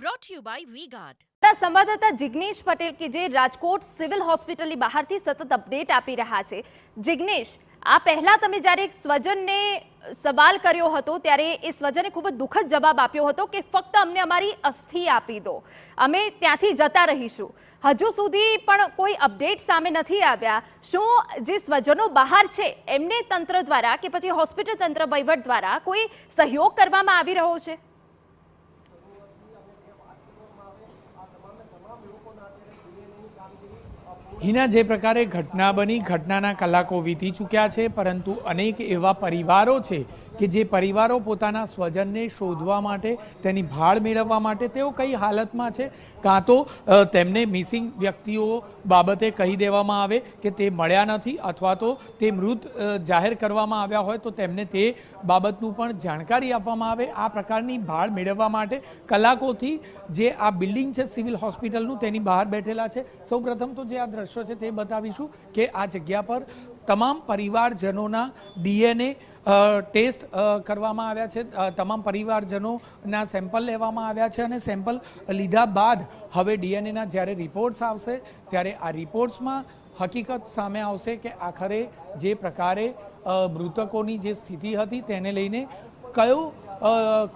brought to you by V-Guard. સંવાદદાતા જિગ્નેશ પટેલ કે જે રાજકોટ સિવિલ હોસ્પિટલની બહારથી સતત અપડેટ આપી રહ્યા છે। જિગ્નેશ, આ પહેલા તમે જ્યારે એક સ્વજનને સવાલ કર્યો હતો ત્યારે એ સ્વજને ખૂબ જ દુઃખદ જવાબ આપ્યો હતો કે ફક્ત અમને અમારી અસ્થિ આપી દો, અમે ત્યાંથી જતા રહીશું। હજુ સુધી પણ કોઈ અપડેટ સામે નથી આવ્યા। શું જે સ્વજનો બહાર છે એમને તંત્ર દ્વારા કે પછી હોસ્પિટલ તંત્ર વહીવટ દ્વારા કોઈ સહયોગ કરવામાં આવી રહ્યો છે? હિના, જે પ્રકારે ઘટના બની, ઘટનાના કલાકો વીતી ચૂક્યા છે, પરંતુ અનેક એવા પરિવારો છે કે જે પરિવારો પોતાના સ્વજનને શોધવા માટે, તેની ભાળ મેળવવા માટે તેઓ કઈ હાલતમાં છે, કાં તો તેમને મિસિંગ વ્યક્તિઓ બાબતે કહી દેવામાં આવે કે તે મળ્યા નથી, અથવા તો તે મૃત જાહેર કરવામાં આવ્યા હોય તો તેમને તે બાબતનું પણ જાણકારી આપવામાં આવે। આ પ્રકારની ભાળ મેળવવા માટે કલાકોથી જે આ બિલ્ડિંગ છે સિવિલ હોસ્પિટલનું, તેની બહાર બેઠેલા છે। સૌપ્રથમ તો જે આ દ્રશ્યો છે તે બતાવીશું કે આ જગ્યા પર તમામ પરિવારજનોના DNA ટેસ્ટ કરવામાં આવ્યા છે, તમામ પરિવારજનોના સેમ્પલ લેવામાં આવ્યા છે, અને સેમ્પલ લીધા બાદ હવે DNAના જ્યારે રિપોર્ટ્સ આવશે ત્યારે આ રિપોર્ટ્સમાં હકીકત સામે આવશે કે આખરે જે પ્રકારે મૃતકોની જે સ્થિતિ હતી તેને લઈને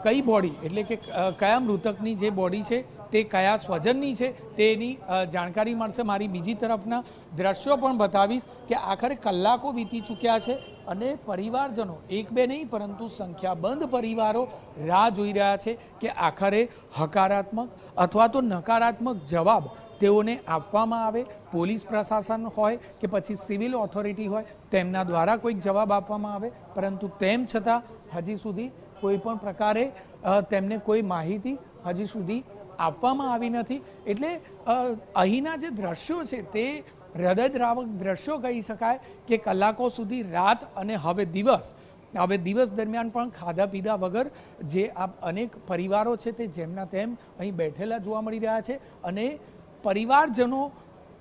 કઈ બોડી, એટલે કે કયા મૃતકની જે બોડી છે તે કયા સ્વજનની છે તેની જાણકારી મળશે। મારી બીજી તરફના દ્રશ્યો પણ બતાવીશ કે આખરે કલાકો વીતી ચૂક્યા છે અને પરિવારજનો એક બે નહીં પરંતુ સંખ્યાબંધ પરિવારો રાહ જોઈ રહ્યા છે કે આખરે હકારાત્મક અથવા તો નકારાત્મક જવાબ તેઓને આપવામાં આવે। પોલીસ પ્રશાસન હોય કે પછી સિવિલ ઓથોરિટી હોય તેમના દ્વારા કોઈક જવાબ આપવામાં આવે, પરંતુ તેમ છતાં હજી સુધી કોઈ પણ પ્રકારે તેમને કોઈ માહિતી હજી સુધી આપવામાં આવી નથી। એટલે અહીંના જે દ્રશ્યો છે તે હૃદયદ્રાવક દ્રશ્યો કહી શકાય કે કલાકો સુધી રાત અને હવે દિવસ દરમિયાન પણ ખાધા પીધા વગર જે આ અનેક પરિવારો છે તે જેમના તેમ અહીં બેઠેલા જોવા મળી રહ્યા છે, અને પરિવારજનો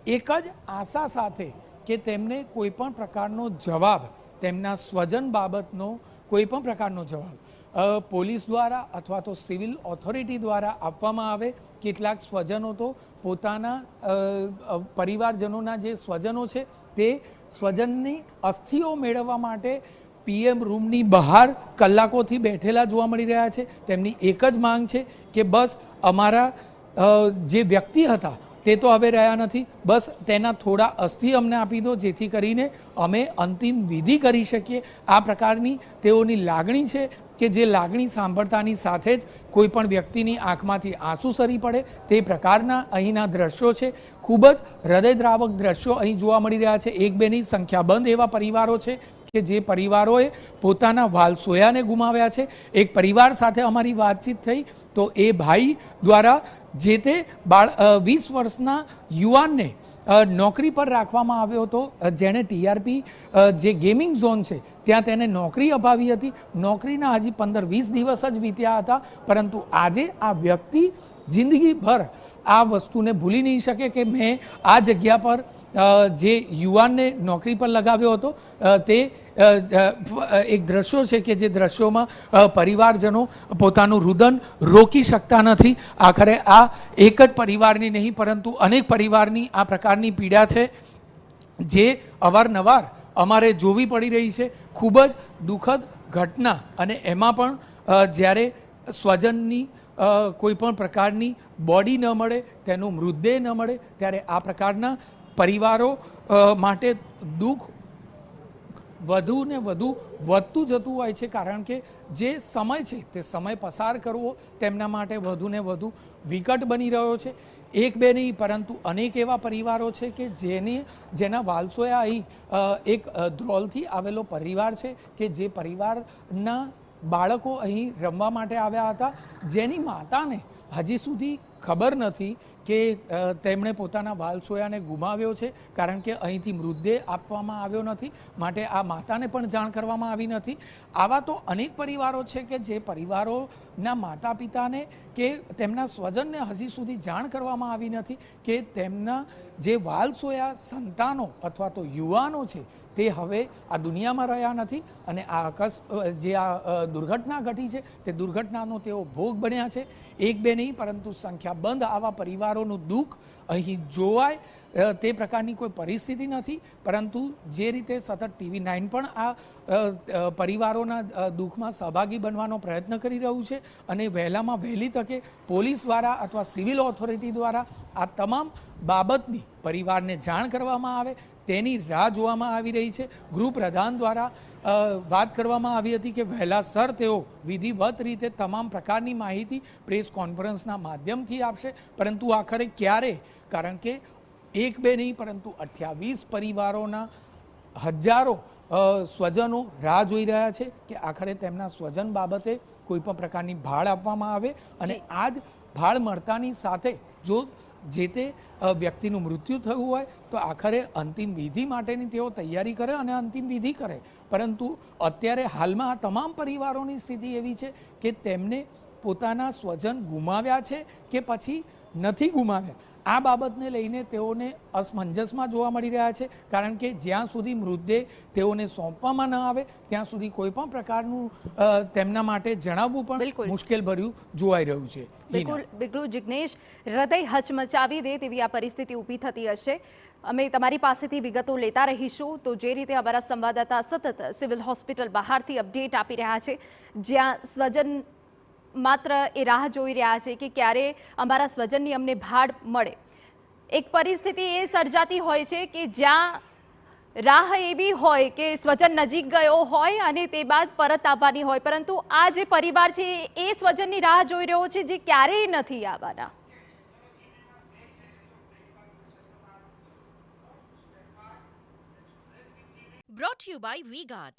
એક જ આશા સાથે કે તેમને કોઈ પણ પ્રકારનો જવાબ, તેમના સ્વજન બાબતનો કોઈ પણ પ્રકારનો જવાબ પોલીસ દ્વારા અથવા તો સિવિલ ઓથોરિટી દ્વારા આપવામાં આવે। કેટલાક સ્વજનો તો પોતાના પરિવારજનોના જે સ્વજનો છે તે સ્વજનની અસ્થિઓ મેળવવા માટે PM રૂમની બહાર કલાકોથી બેઠેલા જોવા મળી રહ્યા છે। તેમની એક જ માંગ છે કે બસ અમારા જે વ્યક્તિ હતા તે તો હવે રહ્યા નથી, બસ તેના થોડા અસ્થિ અમને આપી દો જેથી કરીને અમે અંતિમ વિધિ કરી શકીએ। આ પ્રકારની તેઓની લાગણી છે કે જે લાગણી સાંભળતાની સાથે જ કોઈ પણ વ્યક્તિની આંખમાંથી આંસુ સરી પડે તે પ્રકારના અહીંના દ્રશ્યો છે। ખૂબ જ હૃદયદ્રાવક દ્રશ્યો અહીં જોવા મળી રહ્યા છે। એક બેની સંખ્યાબંધ એવા પરિવારો છે કે જે પરિવારોએ પોતાના વાલસોયાને ગુમાવ્યા છે। એક પરિવાર સાથે અમારી વાતચીત થઈ તો એ ભાઈ દ્વારા જે તે 20 વર્ષના યુવાનને નોકરી પર રાખવામાં આવ્યો હતો, જેણે TRP જે ગેમિંગ ઝોન છે ત્યાં તેને નોકરી અપાવી હતી। નોકરીના હજી 15-20 દિવસ જ વીત્યા હતા, પરંતુ આજે આ વ્યક્તિ જિંદગીભર આ વસ્તુને ભૂલી નહીં શકે કે મેં આ જગ્યા પર જે યુવાનને નોકરી પર લગાવ્યો હતો તે એક દ્રશ્યો છે કે જે દ્રશ્યોમાં પરિવારજનો પોતાનું રુદન રોકી શકતા નથી। આખરે આ એક જ પરિવારની નહીં પરંતુ અનેક પરિવારની આ પ્રકારની પીડા છે જે અવારનવાર અમારે જોવી પડી રહી છે। ખૂબ જ દુઃખદ ઘટના, અને એમાં પણ જ્યારે સ્વજનની કોઈ પણ પ્રકારની બોડી ન મળે, તેનો મૃતદેહ ન મળે, ત્યારે આ પ્રકારના પરિવારો માટે દુઃખ વધુ ને વધુ વધતું જતું હોય છે, કારણ કે જે સમય છે તે સમય પસાર કરવો તેમના માટે વધુ ને વધુ વિકટ બની રહ્યો છે। એક બે નહીં પરંતુ અનેક એવા પરિવારો છે કે જેના વાલસોયા અહીં એક ધ્રોલથી આવેલો પરિવાર છે કે જે પરિવારના બાળકો અહીં રમવા માટે આવ્યા હતા, જેની માતાને હજી સુધી ખબર નથી કે તેમણે પોતાના વાલસોયાને ગુમાવ્યો છે, કારણ કે અહીંથી મૃતદેહ આપવામાં આવ્યો નથી, માટે આ માતાને પણ જાણ કરવામાં આવી નથી. આવા તો અનેક પરિવારો છે કે જે પરિવારોના માતા પિતાને કે તેમના સ્વજનને હજી સુધી જાણ કરવામાં આવી નથી કે તેમના જે વાલસોયા સંતાનો અથવા તો યુવાનો છે તે હવે આ દુનિયામાં રહ્યા નથી અને આ દુર્ઘટના ઘટી છે તે દુર્ઘટનાનો તેઓ ભોગ બન્યા છે. એક બે નહીં પરંતુ સંખ્યાબંધ આવા પરિવારોનું દુઃખ અહીં જોવાય તે પ્રકારની કોઈ પરિસ્થિતિ નથી. પરંતુ જે રીતે સતત TV9 પણ આ પરિવારોના દુઃખમાં સહભાગી બનવાનો પ્રયત્ન કરી રહ્યું છે અને વહેલામાં વહેલી તકે પોલીસ દ્વારા અથવા સિવિલ ઓથોરિટી દ્વારા આ તમામ બાબતની પરિવારને જાણ કરવામાં આવે તેની રાહ જોવામાં આવી રહી છે. ગૃહપ્રધાન દ્વારા વાત કરવામાં આવી હતી કે વહેલાસર તેઓ વિધિવત રીતે તમામ પ્રકારની માહિતી પ્રેસ કોન્ફરન્સના માધ્યમથી આપશે, પરંતુ આખરે ક્યારે? કારણ કે એક બે નહીં પરંતુ 28 પરિવારોના હજારો સ્વજનો રાહ જોઈ રહ્યા છે કે આખરે તેમના સ્વજન બાબતે કોઈ પણ પ્રકારની ભાળ આપવામાં આવે અને આ જ ભાળ મળતાની સાથે જો જે તે વ્યક્તિનું મૃત્યુ થયું હોય તો આખરે અંતિમ વિધિ માટેની તેઓ તૈયારી કરે અને અંતિમ વિધિ કરે. પરંતુ અત્યારે હાલમાં આ તમામ પરિવારોની સ્થિતિ એવી છે કે તેમને પોતાના સ્વજન ગુમાવ્યા છે કે પછી નથી ગુમાવ્યા, આ બાબતને લઈને તેઓને અસમંજસમાં જોવા મળી રહ્યા છે. કારણ કે જ્યાં સુધી મૃતદેહ તેઓને સોંપવામાં ન આવે ત્યાં સુધી કોઈ પણ પ્રકારનું તેમના માટે જણાવવું પણ મુશ્કેલ ભર્યું જોવાઈ રહ્યું છે. બિલકુલ જિગ્નેશ, હૃદય હચમચાવી દે તેવી આ પરિસ્થિતિ ઊભી થતી હશે. અમે તમારી પાસેથી વિગતો લેતા રહીશું. તો જે રીતે અમારા સંવાદદાતા સતત સિવિલ હોસ્પિટલ બહારથી અપડેટ આપી રહ્યા છે, જ્યાં સ્વજન માત્ર એ રાહ જોઈ રહ્યા છે કે ક્યારે અમારા સ્વજનની અમને ભાળ મળે. એક પરિસ્થિતિ એ સર્જાતી હોય છે કે જ્યાં રાહ એવી હોય કે સ્વજન નજીક ગયો હોય અને તે બાદ પરત આવવાની હોય, પરંતુ આ જે પરિવાર છે એ સ્વજનની રાહ જોઈ રહ્યો છે જે ક્યારેય નથી આવવાના. Brought to you by V-Guard.